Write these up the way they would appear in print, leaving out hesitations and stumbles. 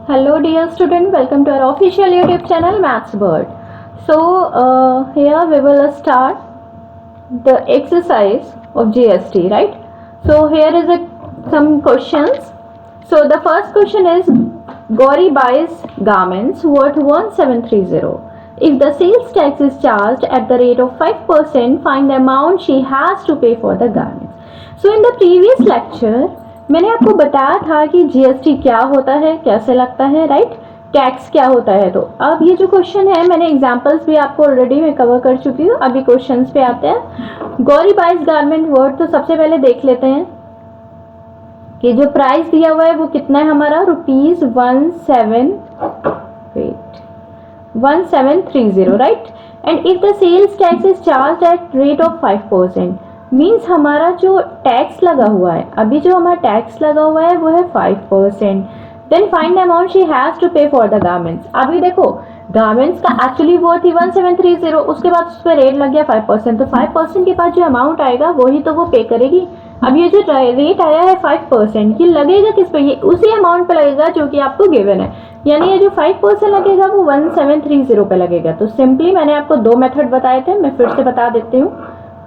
Hello dear student, welcome to our official YouTube channel Maths Bird. So here we will start the exercise of GST, right? So here is some questions. So the first question is Gauri buys garments worth 1730. If the sales tax is charged at the rate of 5%, find the amount she has to pay for the garments. So in the previous lecture मैंने आपको बताया था कि GST क्या होता है, कैसे लगता है, राइट, टैक्स क्या होता है। तो अब ये जो क्वेश्चन है मैंने एग्जांपल्स भी आपको ऑलरेडी मैं कवर कर चुकी हूँ। अभी क्वेश्चंस पे आते हैं। गौरी बाइज गारमेंट वर्ड, तो सबसे पहले देख लेते हैं कि जो प्राइस दिया हुआ है वो कितना है हमारा, ₹1730, right. And if the sales tax is charge at rate of 5%, means हमारा जो टैक्स लगा हुआ है, अभी जो हमारा टैक्स लगा हुआ है वो है 5%। Then find the amount she has to pay for the garments. अभी देखो गारमेंट्स का एक्चुअली वो थी 1730, उसके बाद उस पर रेट लग गया 5%, तो 5% के बाद जो अमाउंट आएगा वही तो वो पे करेगी। अब ये जो रेट आया है 5%, ये लगेगा किस पे, ये उसी अमाउंट पे लगेगा जो कि आपको गिवन है, यानी ये जो 5% लगेगा वो 1730 पे लगेगा। तो सिंपली मैंने आपको दो मेथड बताए थे, मैं फिर से बता देती हूँ।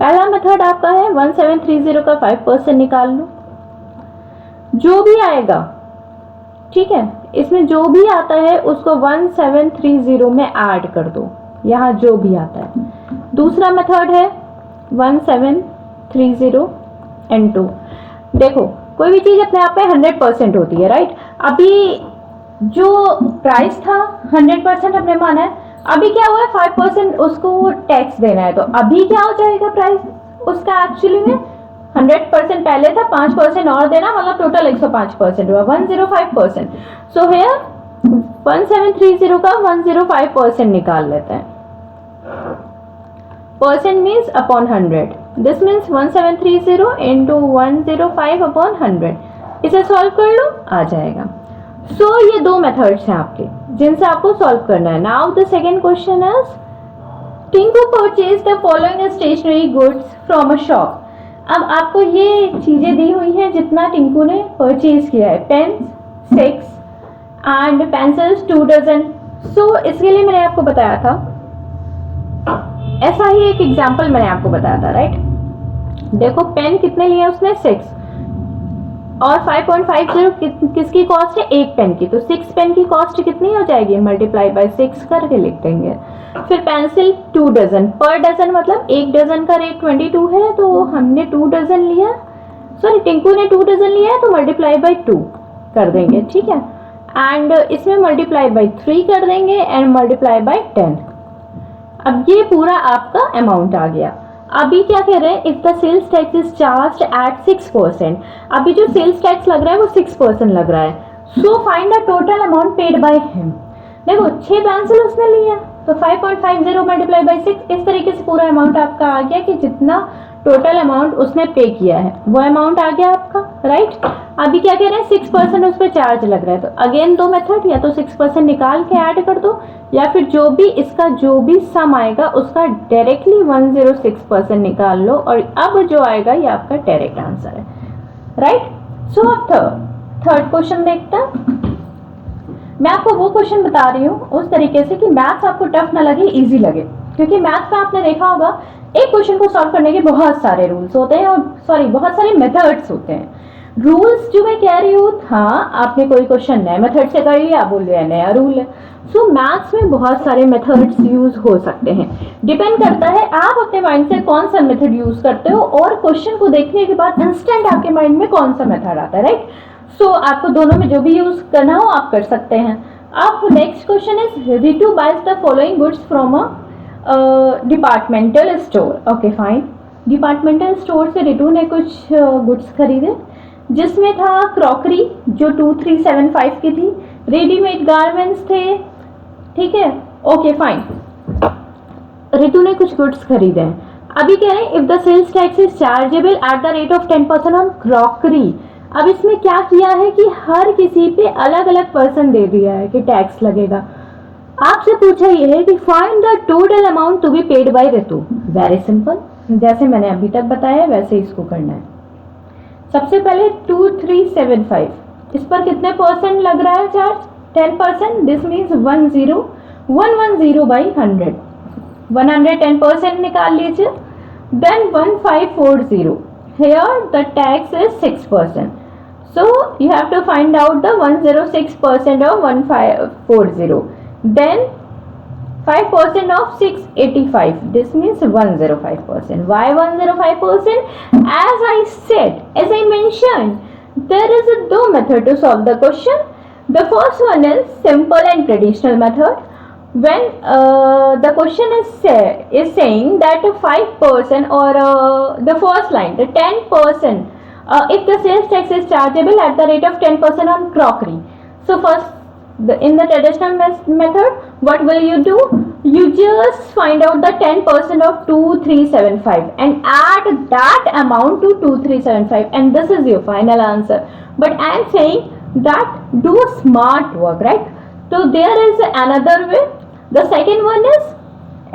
पहला मेथड आपका है 1730 का 5% निकाल लो, जो भी आएगा, ठीक है, इसमें जो भी आता है उसको 1730 में ऐड कर दो, यहाँ जो भी आता है। दूसरा मेथड है 1730 N2। देखो कोई भी चीज अपने आप में 100% होती है, राइट। अभी जो प्राइस था 100% अपने माना है, अभी क्या हुआ है 5% उसको टैक्स देना है, तो अभी क्या हो जाएगा प्राइस उसका, एक्चुअली में 100% पहले था, 5% और देना, मतलब टोटल 105% हुआ, 105%। सो हियर 1730 का 105% निकाल लेते हैं। Percent means upon 100, this means 1730 into 105 upon 100। इसे सॉल्व कर लो, आ जाएगा। सो ये दो मेथड्स हैं आपके जिनसे आपको सॉल्व करना है। Now the second question is Tinku purchase the following stationery goods from a shop. अब आपको ये चीजें दी हुई हैं जितना टिंकू ने परचेज किया है, पेन 6 एंड पेंसिल्स 2 डजन। सो इसके लिए मैंने आपको बताया था, ऐसा ही एक एग्जाम्पल मैंने आपको बताया था, राइट। देखो पेन कितने लिए उसने, 6, और 5.50 किसकी कॉस्ट है, एक पेन की, तो 6 पेन की कॉस्ट कितनी हो जाएगी, मल्टीप्लाई बाय 6 करके लिख देंगे। फिर पेंसिल 2 डजन, पर डजन मतलब एक डजन का रेट 22 है, तो हमने 2 डजन लिया, सॉरी टिंकू ने 2 डजन लिया है, तो मल्टीप्लाई बाय 2 कर देंगे, ठीक है। एंड इसमें मल्टीप्लाई बाय 3 कर देंगे एंड मल्टीप्लाई बाय 10। अब ये पूरा आपका अमाउंट आ गया। अभी क्या कह रहे हैं, if the sales tax is charge at 6%, अभी जो सेल्स टैक्स लग रहा है वो 6% लग रहा है। So find the total amount paid by him. देखो 6 पेंसिल उसने लिया, तो 5.50 मल्टीप्लाई बाय 6, इस तरीके से पूरा अमाउंट आपका आ गया कि जितना टोटल अमाउंट उसने पे किया है वो अमाउंट आ गया आपका, राइट। अभी क्या कह रहे हैं, 6% उस पर चार्ज लग रहा है, तो अगेन दो मेथड, या तो 6% निकाल के ऐड कर दो, या फिर जो भी इसका जो भी सम आएगा उसका डायरेक्टली 106% निकाल लो, और अब जो आएगा ये आपका डायरेक्ट आंसर है, राइट। सो अब थर्ड क्वेश्चन देखते हैं। मैं आपको वो क्वेश्चन बता रही हूँ उस तरीके से कि मैथ्स आपको टफ ना लगे, इजी लगे, क्योंकि मैथ्स में आपने देखा होगा एक क्वेश्चन को सॉल्व करने के बहुत सारे रूल्स होते हैं, और सॉरी बहुत सारे मेथड्स होते हैं। रूल्स जो मैं कह रही हूँ, हाँ आपने कोई क्वेश्चन नए मेथड से कर लिया, बोल लिया नया रूल है। सो मैथ्स में बहुत सारे मेथड्स यूज हो सकते हैं, डिपेंड करता है आप अपने माइंड से कौन सा मेथड यूज करते हो, और क्वेश्चन को देखने के बाद इंस्टेंट आपके माइंड में कौन सा मेथड आता है, राइट। सो आपको दोनों में जो भी यूज करना हो आप कर सकते हैं। अब next question is Ritu buys the following goods from a departmental store. Okay fine, departmental store से रितु ने कुछ गुड्स खरीदे, जिसमें था क्रॉकरी जो 2375 की थी, रेडीमेड गारमेंट्स थे, ठीक है, ओके फाइन। रितु ने कुछ गुड्स खरीदे हैं। अभी कह रहे हैं if the sales tax is chargeable at the rate of 10% on crockery. अब इसमें क्या किया है कि हर किसी पे अलग अलग पर्सन दे दिया है कि टैक्स लगेगा। आपसे पूछा यह है कि find the total amount to be paid by Ritu. Very simple, जैसे मैंने अभी तक बताया वैसे इसको करना है। सबसे पहले 2375, इस पर कितने परसेंट लग रहा है चार्ज, 10%, this means 110 by 100, 110% निकाल लीजिए. Then 1540, here the tax is 6%, so you have to find out the 106% of 1540. Then 5% of 685, this means 105%. Why 105%? As I said, as I mentioned, there is a two method to solve the question. The first one is simple and traditional method. When the question is saying that 5% or the first line, the 10%, if the sales tax is chargeable at the rate of 10% on crockery. So first, in the traditional method, what will you do? You just find out the 10% of 2375 and add that amount to 2375, and this is your final answer. But I am saying that do smart work, right? So there is another way. The second one is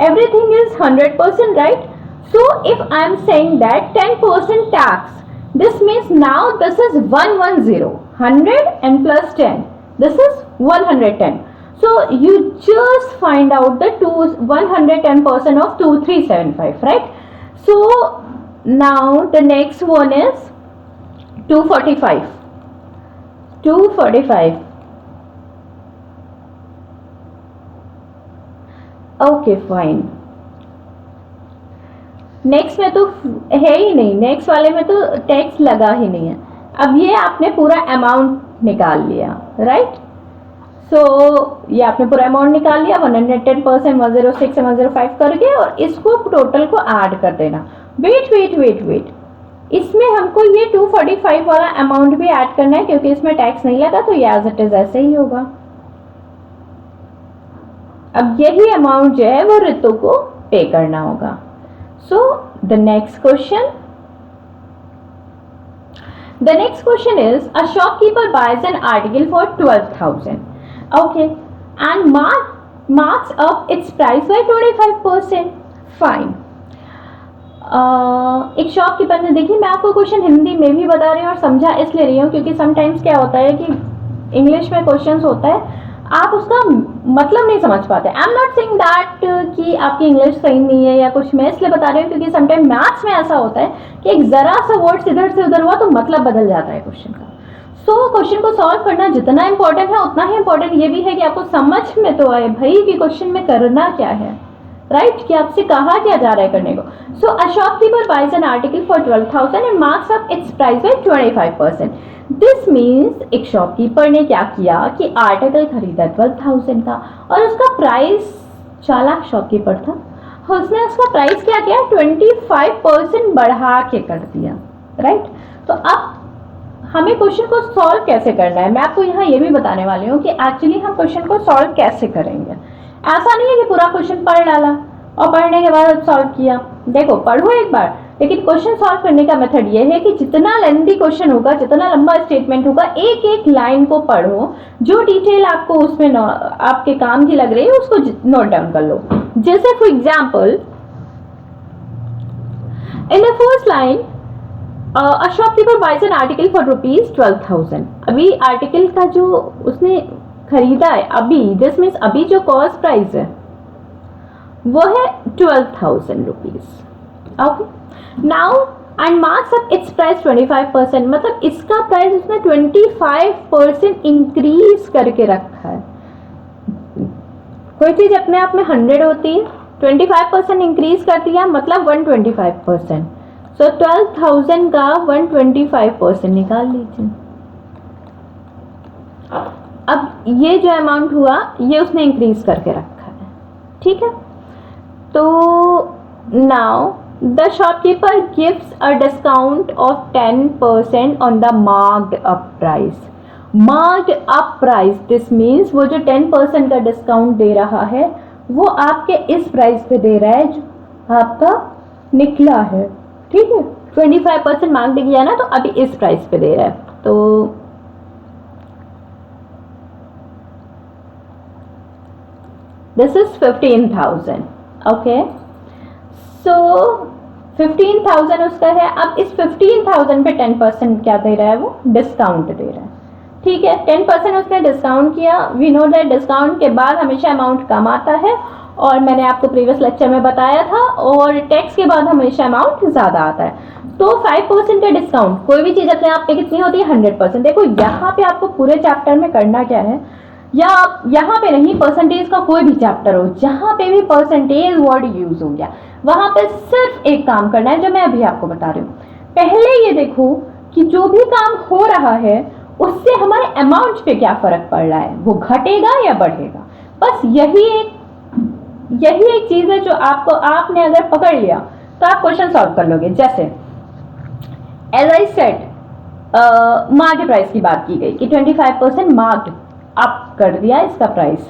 everything is 100%, right? So if I am saying that 10% tax, this means now this is 110, 100 and plus 10, this is 110. So you just find out the 110% of 2375, right? So now the next one is 245. 245. Okay fine. Next में तो है ही नहीं, next वाले में तो tax लगा ही नहीं है. अब ये आपने पूरा अमाउंट निकाल लिया, राइट? सो ये आपने पूरा अमाउंट निकाल लिया 110%, 106 से 105 करके, और इसको टोटल को ऐड कर देना. वेट, इसमें हमको ये 245 वाला अमाउंट भी ऐड करना है क्योंकि इसमें टैक्स नहीं लगा, तो ये एज इट इज ऐसे ही होगा. अब यही अमाउंट जो है वो ऋतु को पे करना होगा. So the next question is a shopkeeper buys an article for 12,000, okay, and marks up its price by 25%. Fine. एक शॉपकीपर ने, देखिए मैं आपको क्वेश्चन हिंदी में भी बता रही हूँ और समझा इसलिए रही हूँ क्योंकि समटाइम्स क्या होता है कि इंग्लिश में क्वेश्चंस होता है, आप उसका मतलब नहीं समझ पाते. I am not saying that कि आपकी इंग्लिश सही नहीं है या कुछ, मैं इसलिए बता रही हूँ क्योंकि समटाइम मैथ्स में ऐसा होता है कि एक जरा सा वर्ड्स इधर से उधर हुआ तो मतलब बदल जाता है क्वेश्चन का. सो क्वेश्चन को सॉल्व करना जितना इंपॉर्टेंट है उतना ही इंपॉर्टेंट ये भी है कि आपको समझ में तो आए भाई कि क्वेश्चन में करना क्या है, राइट? कि आपसे कहा क्या जा रहा है करने को. So a shopkeeper buys an article for 12,000 and marks up its price by 25%. This means एक शॉपकीपर ने क्या किया कि आर्टिकल खरीदा 12,000 का और उसका प्राइस, चालाक शॉपकीपर था, उसने उसका प्राइस क्या किया, 25% बढ़ा के कर दिया, राइट? तो अब हमें क्वेश्चन को सॉल्व कैसे करना है, मैं आपको यहाँ ये भी बताने वाली हूँ कि एक्चुअली हम क्वेश्चन को सॉल्व कैसे करेंगे. ऐसा नहीं है कि पूरा क्वेश्चन पढ़ डाला और पढ़ने के बाद सॉल्व किया. देखो, पढ़ो एक बार, लेकिन क्वेश्चन सॉल्व करने का मेथड ये है कि जितना लेंथी क्वेश्चन होगा, जितना लंबा स्टेटमेंट होगा, एक एक लाइन को पढ़ो, जो डिटेल आपको उसमें आपके काम की लग रही है उसको नोट डाउन कर लो. जैसे for example in the first line a shopkeeper buys an article for rupees 12,000. अभी आर्टिकल का जो उसने खरीदा है अभी, दिस मीन्स अभी जो कॉस्ट प्राइस है वो है 12,000 rupees. Okay, now and marks up its price 25%, मतलब इसका प्राइस उसने 25% इंक्रीज करके रखा है. कोई चीज अपने आप में 100 होती है, 25% इंक्रीज कर दिया मतलब 125%. सो 12,000 का 125% निकाल लीजिए. अब ये जो अमाउंट हुआ ये उसने इंक्रीज करके रखा है, ठीक है? तो now the shopkeeper gives a discount of 10% on the marked up price. Marked up price, this means वो जो 10% का डिस्काउंट दे रहा है वो आपके इस प्राइस पे दे रहा है जो आपका निकला है, ठीक है? 25% मार्क किया ना, तो अभी इस प्राइस पे दे रहा है. तो this is 15,000. ओके, सो 15,000 उसका है. अब इस 15,000 पे 10% क्या दे रहा है, वो डिस्काउंट दे रहा है. ठीक है, 10% उसने डिस्काउंट किया। वी नो दैट डिस्काउंट के बाद हमेशा अमाउंट कम आता है, और मैंने आपको प्रीवियस लेक्चर में बताया था, और टैक्स के बाद हमेशा अमाउंट ज़्यादा आता है। तो 5% का डिस्काउंट, कोई भी चीज़ अपने आप पे कितनी होती है, 100%। देखो यहाँ पे आपको पूरे चैप्टर में करना क्या है, या आप यहाँ पे नहीं, परसेंटेज का कोई भी चैप्टर हो, जहाँ पे भी परसेंटेज वर्ड यूज हो गया, वहाँ पे सिर्फ एक काम करना है जो मैं अभी आपको बता रही हूँ। पहले ये देखो कि जो भी काम हो रहा है उससे हमारे अमाउंट पे क्या फर्क पड़ रहा है, वो घटेगा या बढ़ेगा। बस यही एक चीज है जो आपने अगर पकड़ लिया तो आप क्वेश्चन सॉल्व कर लोगे। जैसे as I said, market price की बात की गई कि 25% मार्क्ड अप कर दिया इसका प्राइस।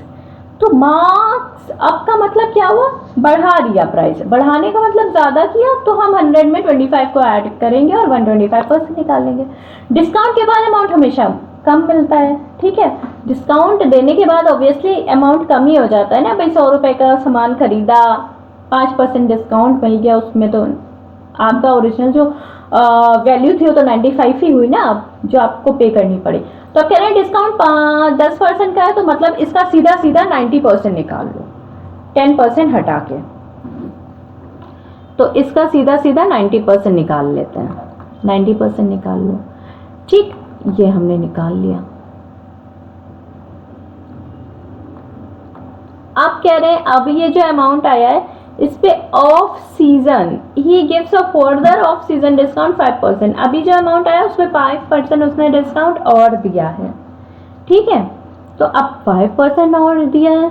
तो मार्क्स अप का मतलब क्या हुआ, बढ़ा दिया प्राइस। बढ़ाने का मतलब ज्यादा किया, तो हम 100 में 25 को ऐड करेंगे और 125% निकालेंगे। डिस्काउंट के बाद अमाउंट हमेशा कम मिलता है, ठीक है। डिस्काउंट देने के बाद ऑब्वियसली अमाउंट कम ही हो जाता है ना भाई। 100 रुपए का सामान खरीदा, 5% डिस्काउंट मिल गया, उसमें तो आपका ओरिजिनल जो वैल्यू थी वो तो 95 ही हुई ना, जो आपको पे करनी पड़ी। तो अब कह रहे हैं डिस्काउंट 10% का है, तो मतलब इसका सीधा सीधा 90% निकाल लो, 10% हटा के। तो इसका सीधा सीधा 90% निकाल लेते हैं, 90% निकाल लो। ठीक, ये हमने निकाल लिया। आप कह रहे हैं अब ये जो अमाउंट आया है इस पे off season he gives a further off season discount 5%। अभी जो अमाउंट आया उसमें 5% उसने डिस्काउंट और दिया है, ठीक है। तो अब 5% और दिया है,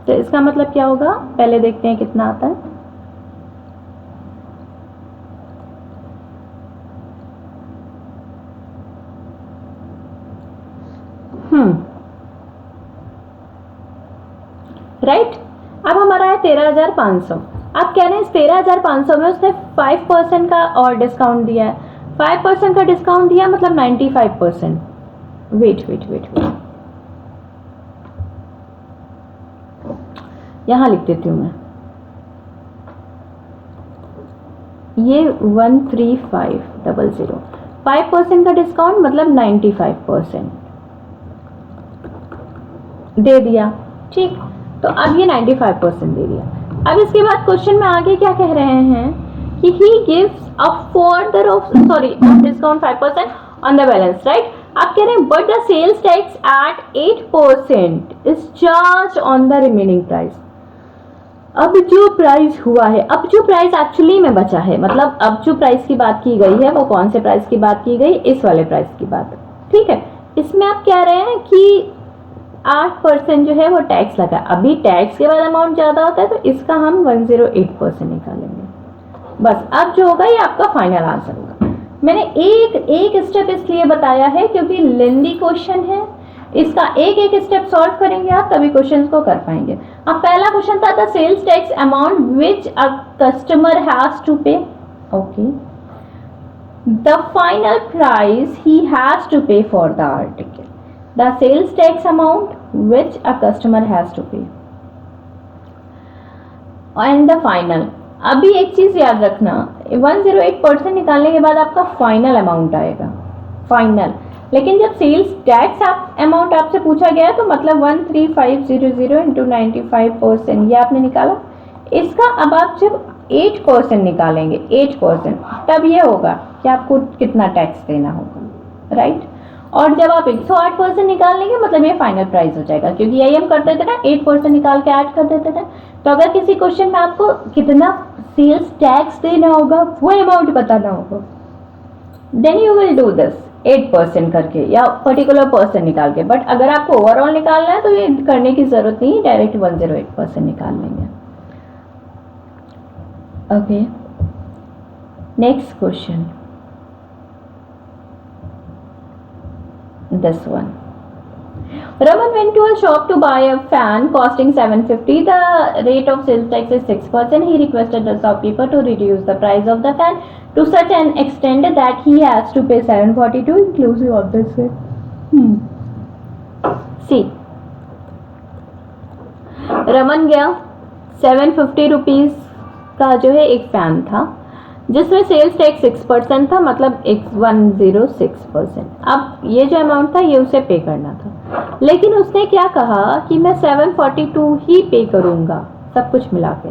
तो इसका मतलब क्या होगा, पहले देखते हैं कितना आता है। राइट। अब हमारा है 13,500। आप कह रहे हैं इस 13,500 में उसने 5% का और डिस्काउंट दिया है। 5% का डिस्काउंट दिया मतलब 95%। वेट, यहां लिख देती हूं मैं, ये 13500। 5% का डिस्काउंट मतलब 95% दे दिया, ठीक। तो अब ये 95% दे दिया। अब इसके बाद क्वेश्चन में आगे क्या कह रहे हैं कि he gives a further of discount 5% on the balance, right? आप कह रहे हैं but the sales tax at 8% is charged on the remaining price। अब जो प्राइस हुआ है, अब जो प्राइस एक्चुअली में बचा है, मतलब अब जो प्राइस की बात की गई है वो कौन से प्राइस की बात की गई, इस वाले प्राइस की बात, ठीक है। इसमें आप कह रहे हैं कि 8% जो है वो टैक्स लगा। अभी टैक्स के बाद अमाउंट ज्यादा होता है, तो इसका हम 108% निकालेंगे। बस अब जो होगा ये आपका फाइनल आंसर होगा। मैंने एक स्टेप इसलिए बताया है क्योंकि लेंदी क्वेश्चन है, इसका एक स्टेप सॉल्व करेंगे आप तभी क्वेश्चन को कर पाएंगे। अब पहला क्वेश्चन था the sales tax amount which a customer has to pay, okay, the final price he has to pay for the article, the sales tax amount which a customer has to pay, and the final। अभी एक चीज याद रखना, 108% निकालने के बाद आपका final amount आएगा, फाइनल। लेकिन जब सेल्स टैक्स अमाउंट आपसे पूछा गया तो मतलब 13500 इंटू 95% ये आपने निकाला। इसका अब आप जब 8% निकालेंगे, 8%, तब ये होगा कि आपको कितना टैक्स देना होगा, राइट। और जब आप 108% निकाल लेंगे मतलब ये फाइनल प्राइस हो जाएगा, क्योंकि यही हम करते थे ना, 8% निकाल के ऐड कर देते थे। तो अगर किसी क्वेश्चन में आपको कितना सेल्स टैक्स देना होगा वो अमाउंट बताना होगा, then you will do this 8% करके या पर्टिकुलर पर्सन निकाल के। बट अगर आपको ओवरऑल निकालना है तो ये करने की जरूरत नहीं, डायरेक्ट 108% निकाल लेंगे। Okay, next question, this one। Raman went to a shop to buy a fan costing 750. The rate of sales tax is 6%. He requested the shopkeeper to reduce the price of the fan to such an extent that he has to pay 742 inclusive of this way। See, Raman गया, 750 rupees का जो है एक fan था, जिसमें sales tax 6% था, मतलब 106%। अब ये जो अमाउंट था ये उसे पे करना था, लेकिन उसने क्या कहा कि मैं 742 ही पे करूंगा सब कुछ मिला के।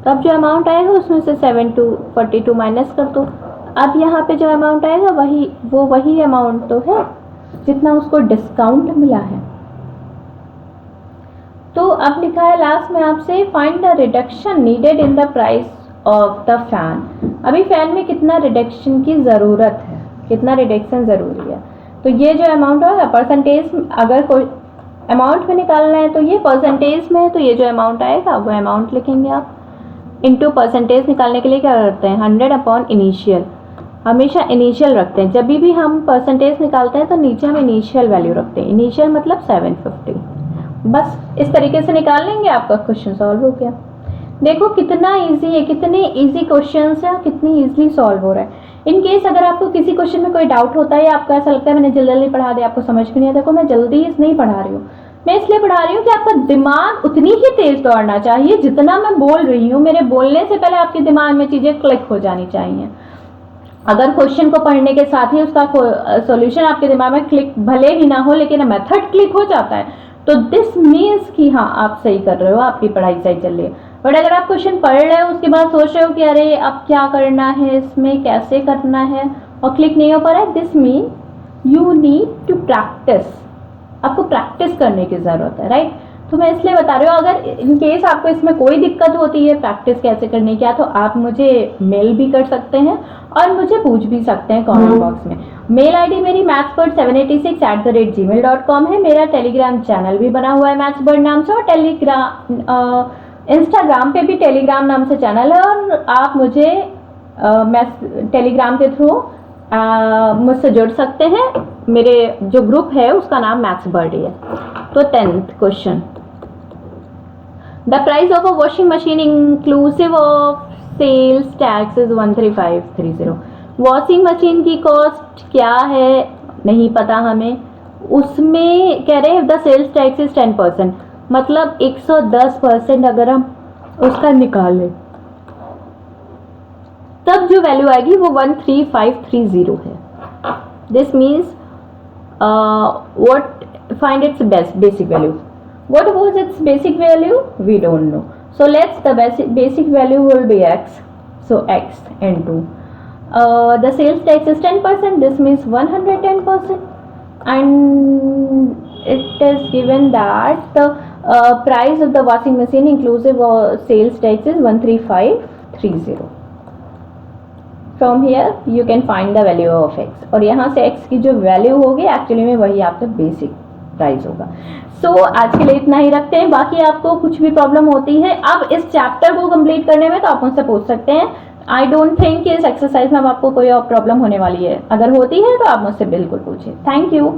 तो अब जो अमाउंट आएगा उसमें से 742 माइनस कर दो। अब यहाँ पे जो अमाउंट आएगा वही अमाउंट तो है जितना उसको डिस्काउंट मिला है। तो अब लिखा है लास्ट में आपसे find the reduction needed in the price of the fan. अभी फैन में कितना रिडक्शन की ज़रूरत है, कितना रिडक्शन ज़रूरी है। तो ये जो अमाउंट होगा परसेंटेज, अगर कोई अमाउंट में निकालना है तो ये परसेंटेज में है, तो ये जो अमाउंट आएगा वो अमाउंट लिखेंगे आप। इनटू परसेंटेज निकालने के लिए क्या करते हैं, 100 अपॉन इनिशियल, हमेशा इनिशियल रखते हैं। जब भी हम परसेंटेज निकालते हैं तो नीचे हम इनिशियल वैल्यू रखते हैं, इनिशियल मतलब 750। बस इस तरीके से निकाल लेंगे, आपका क्वेश्चन सॉल्व हो गया। देखो कितना इजी है, कितने इजी क्वेश्चंस हैं, कितनी इजीली सॉल्व हो रहा है। इन केस अगर आपको किसी क्वेश्चन में कोई डाउट होता है या आपको ऐसा लगता है मैंने जल्दी जल्दी पढ़ा दिया, आपको समझ भी नहीं आता, देखो मैं जल्दी नहीं पढ़ा रही हूँ, मैं इसलिए पढ़ा रही हूँ कि आपका दिमाग उतनी ही तेज दौड़ना चाहिए जितना मैं बोल रही हूँ। मेरे बोलने से पहले आपके दिमाग में चीजें क्लिक हो जानी चाहिए। अगर क्वेश्चन को पढ़ने के साथ ही उसका सॉल्यूशन आपके दिमाग में क्लिक भले ही ना हो लेकिन मेथड क्लिक हो जाता है, तो दिस मीन्स कि हाँ आप सही कर रहे हो, आपकी पढ़ाई सही चल रही है। बट अगर आप क्वेश्चन पढ़ रहे हो उसके बाद सोच रहे हो कि अरे अब क्या करना है, इसमें कैसे करना है, और क्लिक नहीं हो पा रहा है, this mean you need to practice. आपको प्रैक्टिस करने की जरूरत है, राइट। तो मैं इसलिए बता रही हूँ, अगर इन केस आपको इसमें कोई दिक्कत होती है प्रैक्टिस कैसे करने की, तो आप मुझे मेल भी कर सकते हैं और मुझे पूछ भी सकते हैं कमेंट बॉक्स में। मेल आईडी मेरी mathsbird786@gmail.com है। मेरा टेलीग्राम चैनल भी बना हुआ है mathsbird नाम से, और इंस्टाग्राम पे भी टेलीग्राम नाम से चैनल है, और आप मुझे टेलीग्राम के थ्रू मुझसे जुड़ सकते हैं। मेरे जो ग्रुप है उसका नाम mathsbird है। तो 10th question, the price of a washing machine inclusive of sales tax is 13530। Washing machine की कॉस्ट क्या है नहीं पता हमें, उसमें कह रहे हैं द सेल्स टैक्स इज 10%, मतलब 110% अगर हम उसका निकालें तब जो वैल्यू आएगी वो 13530 है। This means what find its basic value. What was its basic value? We don't know. So the basic value will be x. So x into the sales tax is 10%. This means 110%, and it is given that the price of the washing machine inclusive sales tax is 13530. From here you can find the value of x, और यहाँ से x की जो value होगी actually में वही आपका basic price होगा। सो आज के लिए इतना ही रखते हैं। बाकी आपको कुछ भी प्रॉब्लम होती है अब इस चैप्टर को कंप्लीट करने में तो आप मुझसे पूछ सकते हैं। आई डोंट थिंक कि इस एक्सरसाइज में आपको कोई और प्रॉब्लम होने वाली है, अगर होती है तो आप मुझसे बिल्कुल पूछिए। Thank you.